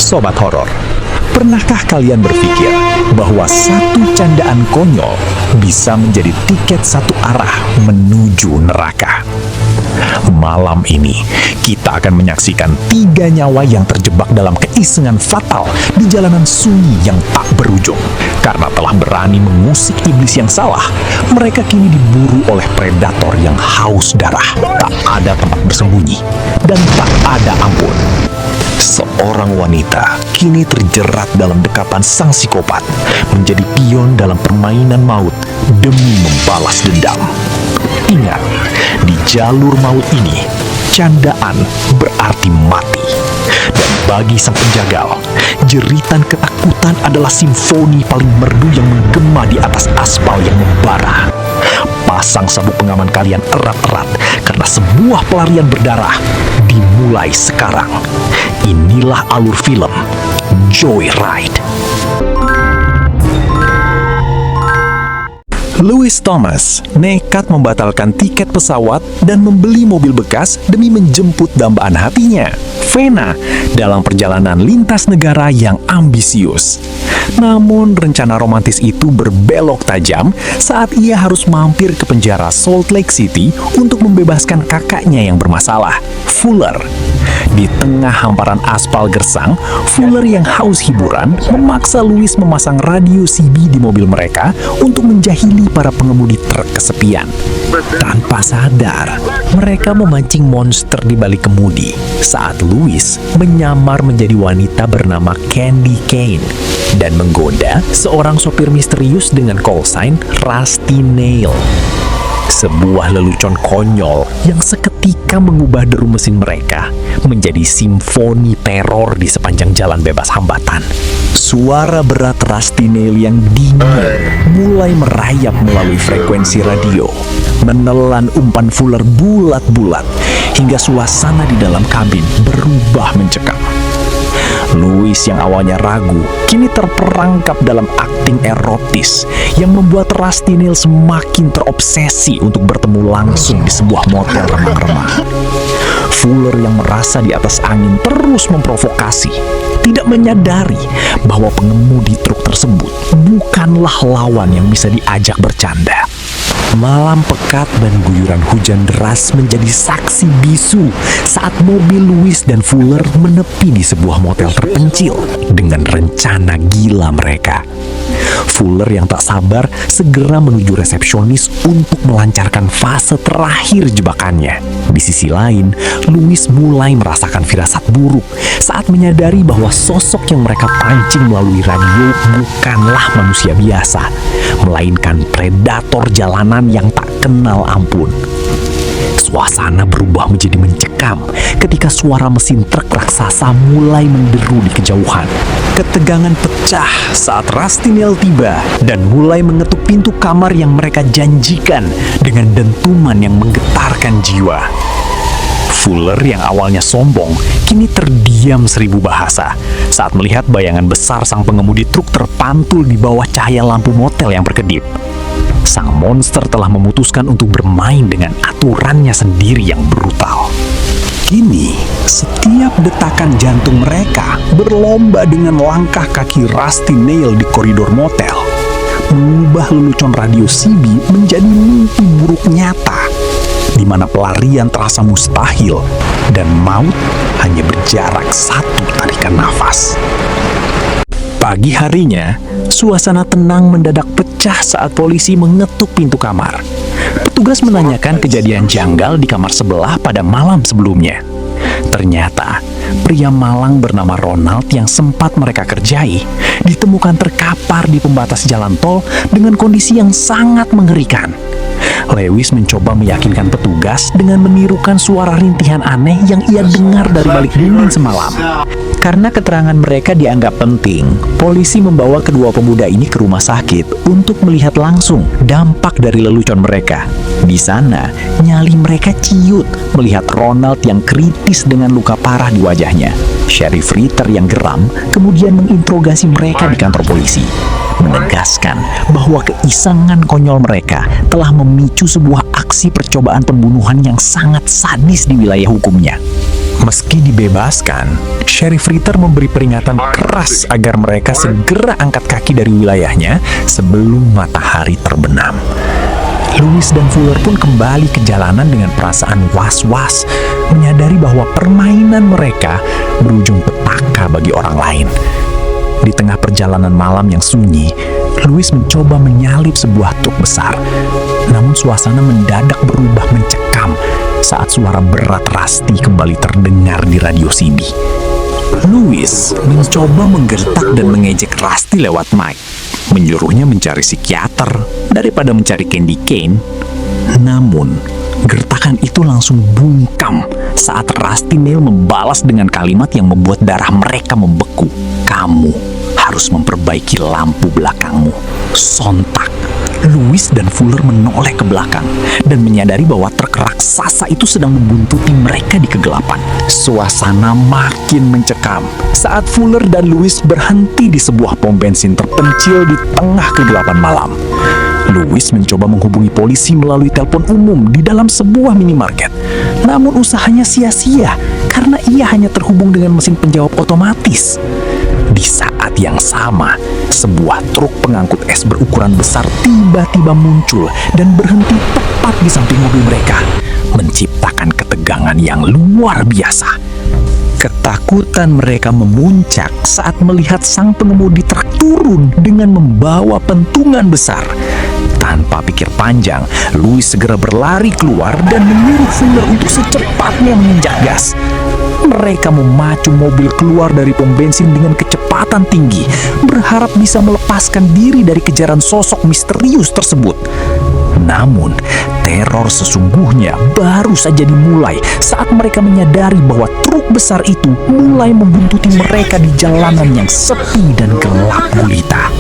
Sobat Horor, pernahkah kalian berpikir bahwa satu candaan konyol bisa menjadi tiket satu arah menuju neraka? Malam ini, kita akan menyaksikan 3 nyawa yang terjebak dalam keisengan fatal di jalanan sunyi yang tak berujung. Karena telah berani mengusik iblis yang salah, mereka kini diburu oleh predator yang haus darah. Tak ada tempat bersembunyi, dan tak ada ampun. Seorang wanita kini terjerat dalam dekatan sang psikopat, menjadi pion dalam permainan maut demi membalas dendam. Ingat, di jalur maut ini, candaan berarti mati. Dan bagi sang penjagal, jeritan ketakutan adalah simfoni paling merdu yang menggema di atas aspal yang membara. Pasang sabuk pengaman kalian erat-erat, karena sebuah pelarian berdarah dimulai sekarang. Inilah alur film Joyride. Louis Thomas nekat membatalkan tiket pesawat dan membeli mobil bekas demi menjemput dambaan hatinya, Vena, dalam perjalanan lintas negara yang ambisius. Namun rencana romantis itu berbelok tajam saat ia harus mampir ke penjara Salt Lake City untuk membebaskan kakaknya yang bermasalah, Fuller. Di tengah hamparan aspal gersang, Fuller yang haus hiburan memaksa Louis memasang radio CB di mobil mereka untuk menjahili para pengemudi truk kesepian. Tanpa sadar, mereka memancing monster di balik kemudi saat Louis menyamar menjadi wanita bernama Candy Kane dan menggoda seorang sopir misterius dengan call sign Rusty Nail. Sebuah lelucon konyol yang seketika mengubah deru mesin mereka menjadi simfoni teror di sepanjang jalan bebas hambatan. Suara berat Rusty Nail yang dingin mulai merayap melalui frekuensi radio, menelan umpan Fuller bulat-bulat hingga suasana di dalam kabin berubah mencekam. Louis yang awalnya ragu, kini terperangkap dalam akting erotis yang membuat Rusty Nail semakin terobsesi untuk bertemu langsung di sebuah motel remang-remang. Fuller yang merasa di atas angin terus memprovokasi, tidak menyadari bahwa pengemudi truk tersebut bukanlah lawan yang bisa diajak bercanda. Malam pekat dan guyuran hujan deras menjadi saksi bisu saat mobil Louis dan Fuller menepi di sebuah motel terpencil dengan rencana gila mereka. Fuller yang tak sabar segera menuju resepsionis untuk melancarkan fase terakhir jebakannya. Di sisi lain, Louis mulai merasakan firasat buruk saat menyadari bahwa sosok yang mereka pancing melalui radio bukanlah manusia biasa, melainkan predator jalanan yang tak kenal ampun. Suasana berubah menjadi mencekam ketika suara mesin truk raksasa mulai menderu di kejauhan. Ketegangan pecah saat Rusty Nail tiba dan mulai mengetuk pintu kamar yang mereka janjikan dengan dentuman yang menggetarkan jiwa. Fuller yang awalnya sombong kini terdiam 1000 bahasa saat melihat bayangan besar sang pengemudi truk terpantul di bawah cahaya lampu motel yang berkedip. Sang monster telah memutuskan untuk bermain dengan aturannya sendiri yang brutal. Kini, setiap detakan jantung mereka berlomba dengan langkah kaki Rusty Nail di koridor motel, mengubah lelucon radio CB menjadi mimpi buruk nyata, di mana pelarian terasa mustahil dan maut hanya berjarak 1 tarikan nafas. Pagi harinya, suasana tenang mendadak pecah saat polisi mengetuk pintu kamar. Petugas menanyakan kejadian janggal di kamar sebelah pada malam sebelumnya. Ternyata, pria malang bernama Ronald yang sempat mereka kerjai ditemukan terkapar di pembatas jalan tol dengan kondisi yang sangat mengerikan. Lewis mencoba meyakinkan petugas dengan menirukan suara rintihan aneh yang ia dengar dari balik dinding semalam. Karena keterangan mereka dianggap penting, polisi membawa kedua pemuda ini ke rumah sakit untuk melihat langsung dampak dari lelucon mereka. Di sana, nyali mereka ciut melihat Ronald yang kritis dengan luka parah di wajahnya. Sheriff Ritter yang geram kemudian menginterogasi mereka di kantor polisi, menegaskan bahwa keisengan konyol mereka telah memicu sebuah aksi percobaan pembunuhan yang sangat sadis di wilayah hukumnya. Meski dibebaskan, Sheriff Ritter memberi peringatan keras agar mereka segera angkat kaki dari wilayahnya sebelum matahari terbenam. Lewis dan Fuller pun kembali ke jalanan dengan perasaan was-was, menyadari bahwa permainan mereka berujung petaka bagi orang lain. Di tengah perjalanan malam yang sunyi, Lewis mencoba menyalip sebuah truk besar. Namun suasana mendadak berubah mencekam saat suara berat Rusty kembali terdengar di radio CB. Lewis mencoba menggertak dan mengejek Rusty lewat mic, menyuruhnya mencari psikiater daripada mencari candy cane. Namun, gertakan itu langsung bungkam saat Rusty Nail membalas dengan kalimat yang membuat darah mereka membeku. "Kamu harus memperbaiki lampu belakangmu." Sontak, Lewis dan Fuller menoleh ke belakang dan menyadari bahwa truk raksasa itu sedang membuntuti mereka di kegelapan. Suasana makin mencekam saat Fuller dan Lewis berhenti di sebuah pom bensin terpencil di tengah kegelapan malam. Lewis mencoba menghubungi polisi melalui telepon umum di dalam sebuah minimarket. Namun usahanya sia-sia karena ia hanya terhubung dengan mesin penjawab otomatis. Di saat yang sama, sebuah truk pengangkut es berukuran besar tiba-tiba muncul dan berhenti tepat di samping mobil mereka, menciptakan ketegangan yang luar biasa. Ketakutan mereka memuncak saat melihat sang pengemudi truk turun dengan membawa pentungan besar. Tanpa pikir panjang, Lewis segera berlari keluar dan menyuruh Fuller untuk secepatnya menginjak gas. Mereka memacu mobil keluar dari pom bensin dengan kecepatan tinggi, berharap bisa melepaskan diri dari kejaran sosok misterius tersebut. Namun, teror sesungguhnya baru saja dimulai saat mereka menyadari bahwa truk besar itu mulai membuntuti mereka di jalanan yang sepi dan gelap gulita.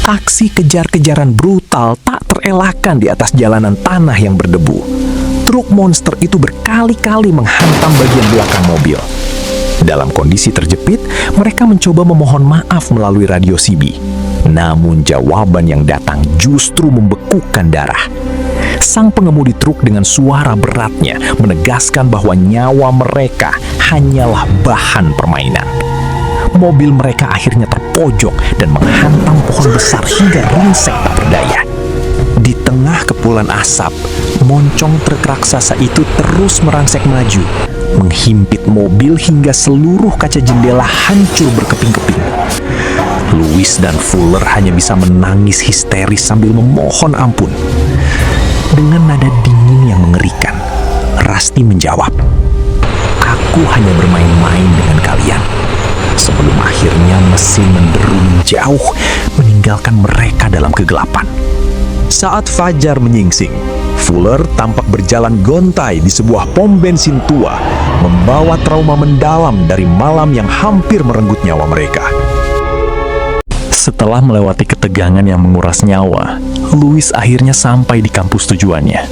Aksi kejar-kejaran brutal tak terelakkan di atas jalanan tanah yang berdebu. Truk monster itu berkali-kali menghantam bagian belakang mobil. Dalam kondisi terjepit, mereka mencoba memohon maaf melalui radio CB. Namun jawaban yang datang justru membekukan darah. Sang pengemudi truk dengan suara beratnya menegaskan bahwa nyawa mereka hanyalah bahan permainan. Mobil mereka akhirnya terpojok dan menghantam pohon besar hingga ringsek tak berdaya. Di tengah kepulan asap, moncong truk raksasa itu terus merangsek maju, menghimpit mobil hingga seluruh kaca jendela hancur berkeping-keping. Lewis dan Fuller hanya bisa menangis histeris sambil memohon ampun. Dengan nada dingin yang mengerikan, Rusty menjawab, "Aku hanya bermain-main dengan kalian." Sebelum akhirnya mesin menderu menjauh, meninggalkan mereka dalam kegelapan. Saat fajar menyingsing, Fuller tampak berjalan gontai di sebuah pom bensin tua, membawa trauma mendalam dari malam yang hampir merenggut nyawa mereka. Setelah melewati ketegangan yang menguras nyawa, Lewis akhirnya sampai di kampus tujuannya.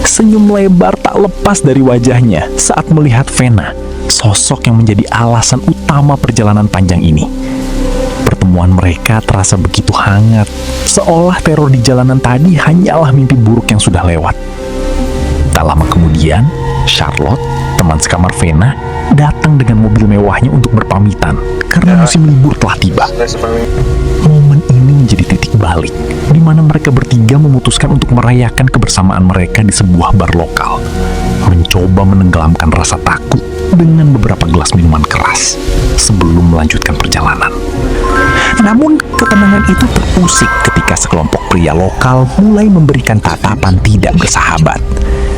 Senyum lebar tak lepas dari wajahnya saat melihat Vena, sosok yang menjadi alasan utama perjalanan panjang ini. Pertemuan mereka terasa begitu hangat, seolah teror di jalanan tadi hanyalah mimpi buruk yang sudah lewat. Tak lama kemudian, Charlotte, teman sekamar Vena, datang dengan mobil mewahnya untuk berpamitan karena musim libur telah tiba. Momen ini menjadi titik balik, di mana mereka bertiga memutuskan untuk merayakan kebersamaan mereka di sebuah bar lokal, mencoba menenggelamkan rasa takut dengan beberapa gelas minuman keras sebelum melanjutkan perjalanan. Namun, ketenangan itu terusik ketika sekelompok pria lokal mulai memberikan tatapan tidak bersahabat,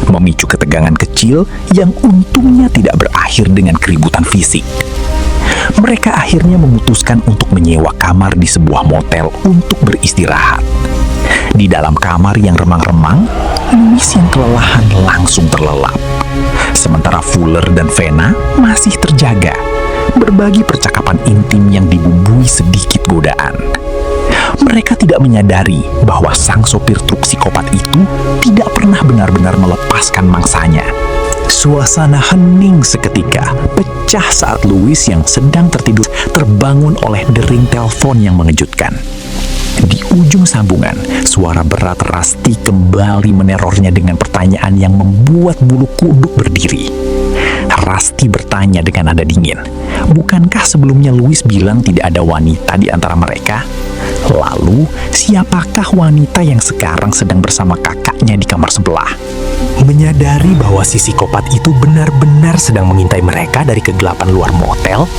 memicu ketegangan kecil yang untungnya tidak berakhir dengan keributan fisik. Mereka akhirnya memutuskan untuk menyewa kamar di sebuah motel untuk beristirahat. Di dalam kamar yang remang-remang, Lewis yang kelelahan langsung terlelap. Sementara Fuller dan Vena masih terjaga, berbagi percakapan intim yang dibumbui sedikit godaan. Mereka tidak menyadari bahwa sang sopir truk psikopat itu tidak pernah benar-benar melepaskan mangsanya. Suasana hening seketika pecah saat Lewis yang sedang tertidur terbangun oleh dering telepon yang mengejutkan. Di ujung sambungan, suara berat Rusty kembali menerornya dengan pertanyaan yang membuat bulu kuduk berdiri. Rusty bertanya dengan nada dingin. Bukankah sebelumnya Louis bilang tidak ada wanita di antara mereka? Lalu, siapakah wanita yang sekarang sedang bersama kakaknya di kamar sebelah? Menyadari bahwa si psikopat itu benar-benar sedang mengintai mereka dari kegelapan luar motel,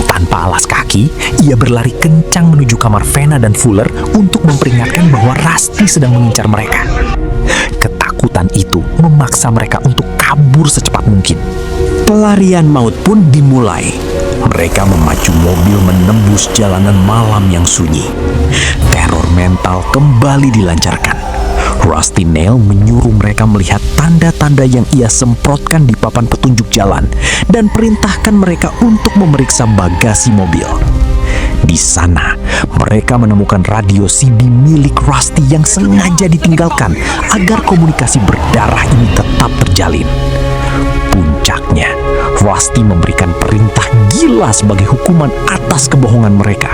tanpa alas kaki, ia berlari kencang menuju kamar Fena dan Fuller untuk memperingatkan bahwa Rusty sedang mengincar mereka. Ketakutan itu memaksa mereka untuk kabur secepat mungkin. Pelarian maut pun dimulai. Mereka memacu mobil menembus jalanan malam yang sunyi. Teror mental kembali dilancarkan. Rusty Nail menyuruh mereka melihat tanda-tanda yang ia semprotkan di papan petunjuk jalan dan perintahkan mereka untuk memeriksa bagasi mobil. Di sana, mereka menemukan radio CD milik Rusty yang sengaja ditinggalkan agar komunikasi berdarah ini tetap terjalin. Puncaknya, Rusty memberikan perintah gila sebagai hukuman atas kebohongan mereka.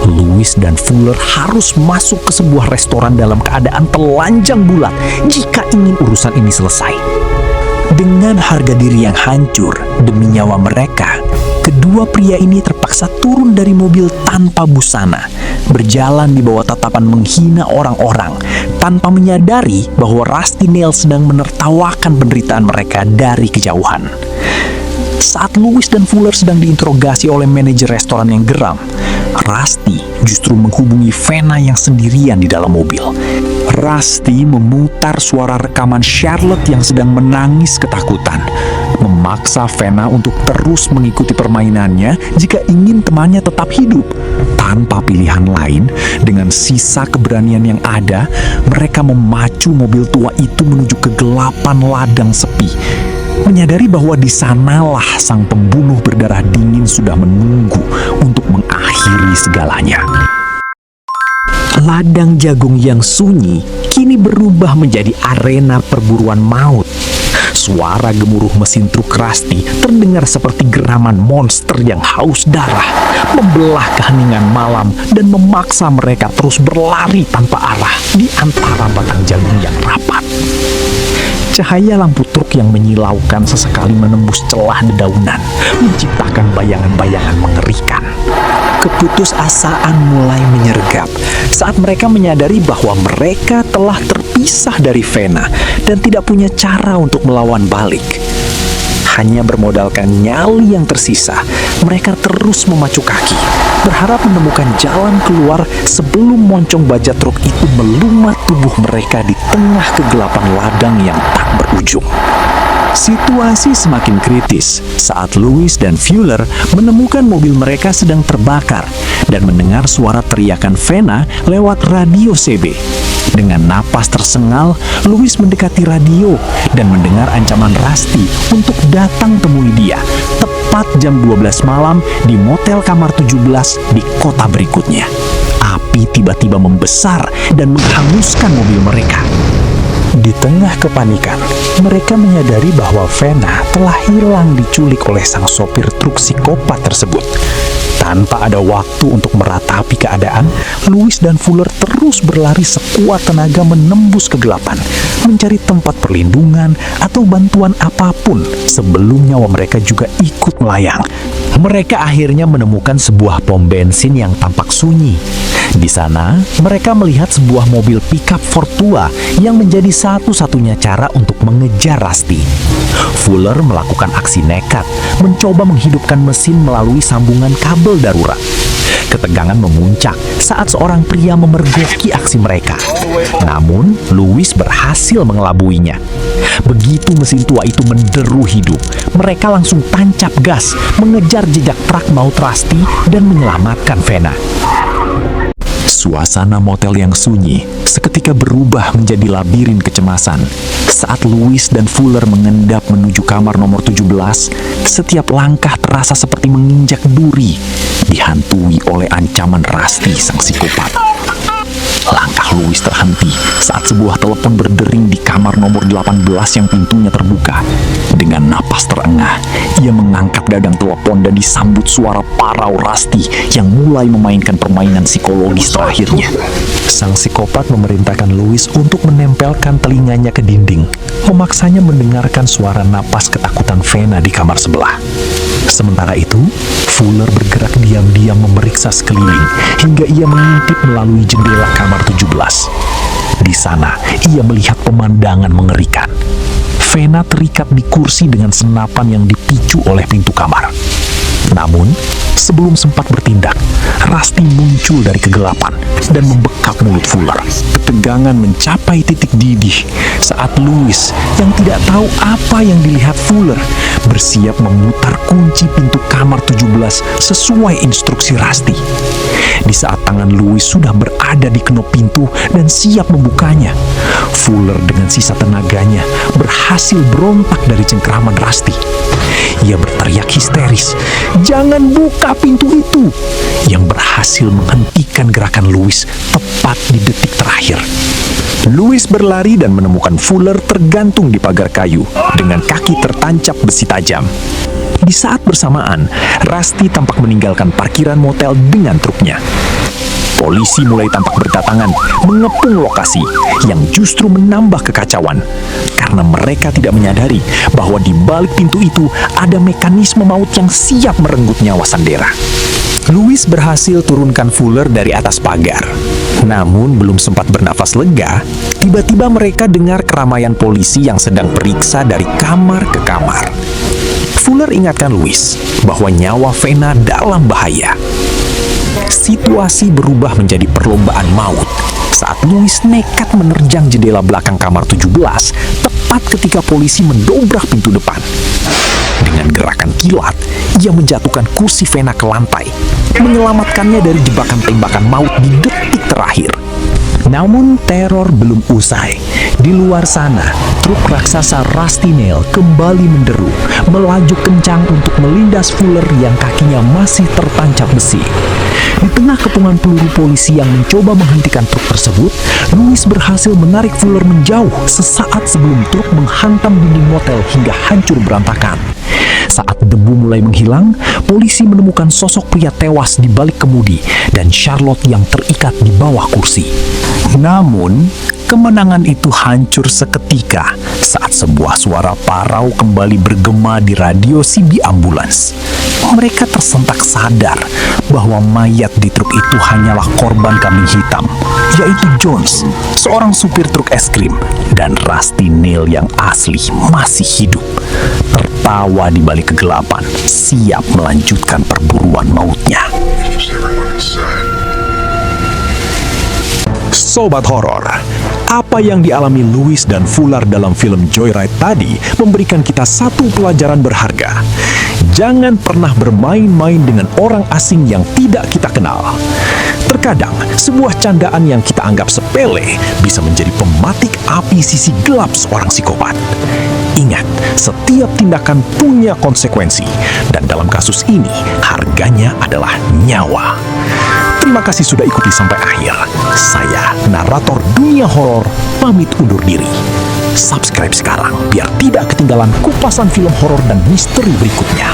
Louis dan Fuller harus masuk ke sebuah restoran dalam keadaan telanjang bulat jika ingin urusan ini selesai. Dengan harga diri yang hancur demi nyawa mereka, kedua pria ini terpaksa turun dari mobil tanpa busana, berjalan di bawah tatapan menghina orang-orang, tanpa menyadari bahwa Rusty Nail sedang menertawakan penderitaan mereka dari kejauhan. Saat Louis dan Fuller sedang diinterogasi oleh manajer restoran yang geram, Rusty justru menghubungi Fena yang sendirian di dalam mobil. Rusty memutar suara rekaman Charlotte yang sedang menangis ketakutan, memaksa Fena untuk terus mengikuti permainannya jika ingin temannya tetap hidup. Tanpa pilihan lain, dengan sisa keberanian yang ada, mereka memacu mobil tua itu menuju kegelapan ladang sepi. Menyadari bahwa di sanalah sang pembunuh berdarah dingin sudah menunggu untuk mengakhiri segalanya. Ladang jagung yang sunyi kini berubah menjadi arena perburuan maut. Suara gemuruh mesin truk Rusty terdengar seperti geraman monster yang haus darah, membelah keheningan malam dan memaksa mereka terus berlari tanpa arah di antara batang jagung yang rapat. Cahaya lampu truk yang menyilaukan sesekali menembus celah dedaunan, menciptakan bayangan-bayangan mengerikan. Keputusasaan mulai menyergap saat mereka menyadari bahwa mereka telah terpisah dari Fena dan tidak punya cara untuk melawan balik. Hanya bermodalkan nyali yang tersisa, mereka terus memacu kaki, berharap menemukan jalan keluar sebelum moncong baja truk itu melumat tubuh mereka di tengah kegelapan ladang yang tak berujung. Situasi semakin kritis saat Louis dan Fuller menemukan mobil mereka sedang terbakar dan mendengar suara teriakan Fena lewat radio CB. Dengan napas tersengal, Louis mendekati radio dan mendengar ancaman Rusty untuk datang temui dia tepat jam 12 malam di motel kamar 17 di kota berikutnya. Api tiba-tiba membesar dan menghanguskan mobil mereka. Di tengah kepanikan, mereka menyadari bahwa Fena telah hilang diculik oleh sang sopir truk psikopat tersebut. Tanpa ada waktu untuk meratapi keadaan, Louis dan Fuller terus berlari sekuat tenaga menembus kegelapan, mencari tempat perlindungan atau bantuan apapun sebelum nyawa mereka juga ikut melayang. Mereka akhirnya menemukan sebuah pom bensin yang tampak sunyi. Di sana, mereka melihat sebuah mobil pickup Ford tua yang menjadi satu-satunya cara untuk mengejar Rusty. Fuller melakukan aksi nekat, mencoba menghidupkan mesin melalui sambungan kabel darurat. Ketegangan memuncak saat seorang pria memergoki aksi mereka. Namun, Louis berhasil mengelabuinya. Begitu mesin tua itu menderu hidup, mereka langsung tancap gas, mengejar jejak truk maut Rusty dan menyelamatkan Fena. Suasana motel yang sunyi seketika berubah menjadi labirin kecemasan. Saat Louis dan Fuller mengendap menuju kamar nomor 17, setiap langkah terasa seperti menginjak duri, dihantui oleh ancaman Rusty sang psikopat. Langkah Louis terhenti saat sebuah telepon berdering di kamar nomor 18 yang pintunya terbuka. Dengan napas terengah, ia mengangkat gagang telepon dan disambut suara parau Rusty yang mulai memainkan permainan psikologis terakhirnya. Sang psikopat memerintahkan Louis untuk menempelkan telinganya ke dinding, memaksanya mendengarkan suara napas ketakutan Vena di kamar sebelah. Sementara itu, Fuller bergerak diam-diam memeriksa sekeliling hingga ia mengintip melalui jendela kamar 17. Di sana, ia melihat pemandangan mengerikan. Vena terikat di kursi dengan senapan yang dipicu oleh pintu kamar. Namun, sebelum sempat bertindak, Rusty muncul dari kegelapan dan membekap mulut Fuller. Ketegangan mencapai titik didih saat Louis, yang tidak tahu apa yang dilihat Fuller, bersiap memutar kunci pintu kamar 17 sesuai instruksi Rusty. Di saat tangan Louis sudah berada di knop pintu dan siap membukanya, Fuller dengan sisa tenaganya berhasil berontak dari cengkraman Rusty. Ia berteriak histeris, "Jangan buka pintu itu!" yang berhasil menghentikan gerakan Louis tepat di detik terakhir. Louis berlari dan menemukan Fuller tergantung di pagar kayu dengan kaki tertancap besi tajam. Di saat bersamaan, Rusty tampak meninggalkan parkiran motel dengan truknya. Polisi mulai tampak berdatangan mengepung lokasi yang justru menambah kekacauan karena mereka tidak menyadari bahwa di balik pintu itu ada mekanisme maut yang siap merenggut nyawa Sandera. Louis berhasil turunkan Fuller dari atas pagar. Namun belum sempat bernafas lega, tiba-tiba mereka dengar keramaian polisi yang sedang periksa dari kamar ke kamar. Fuller ingatkan Louis bahwa nyawa Vena dalam bahaya. Situasi berubah menjadi perlombaan maut saat Louis nekat menerjang jendela belakang kamar 17 tepat ketika polisi mendobrak pintu depan. Dengan gerakan kilat, ia menjatuhkan kursi Vena ke lantai, menyelamatkannya dari jebakan tembakan maut di detik terakhir. Namun teror belum usai. Di luar sana, truk raksasa Rusty Nail kembali menderu, melaju kencang untuk melindas Fuller yang kakinya masih tertancap besi. Di tengah kepungan peluru polisi yang mencoba menghentikan truk tersebut, Louis berhasil menarik Fuller menjauh sesaat sebelum truk menghantam dinding motel hingga hancur berantakan. Saat debu mulai menghilang, polisi menemukan sosok pria tewas di balik kemudi dan Charlotte yang terikat di bawah kursi. Namun, kemenangan itu hancur seketika saat sebuah suara parau kembali bergema di radio CB ambulans. Mereka tersentak sadar bahwa mayat di truk itu hanyalah korban kambing hitam, yaitu Jones, seorang supir truk es krim, dan Rusty Nail yang asli masih hidup, tertawa di balik kegelapan, siap melanjutkan perburuan mautnya. Sobat horor, apa yang dialami Louis dan Fuller dalam film Joyride tadi memberikan kita satu pelajaran berharga. Jangan pernah bermain-main dengan orang asing yang tidak kita kenal. Terkadang, sebuah candaan yang kita anggap sepele bisa menjadi pematik api sisi gelap seorang psikopat. Ingat, setiap tindakan punya konsekuensi, dan dalam kasus ini, harganya adalah nyawa. Terima kasih sudah ikuti sampai akhir. Saya, narator dunia horor, pamit undur diri. Subscribe sekarang biar tidak ketinggalan kupasan film horor dan misteri berikutnya.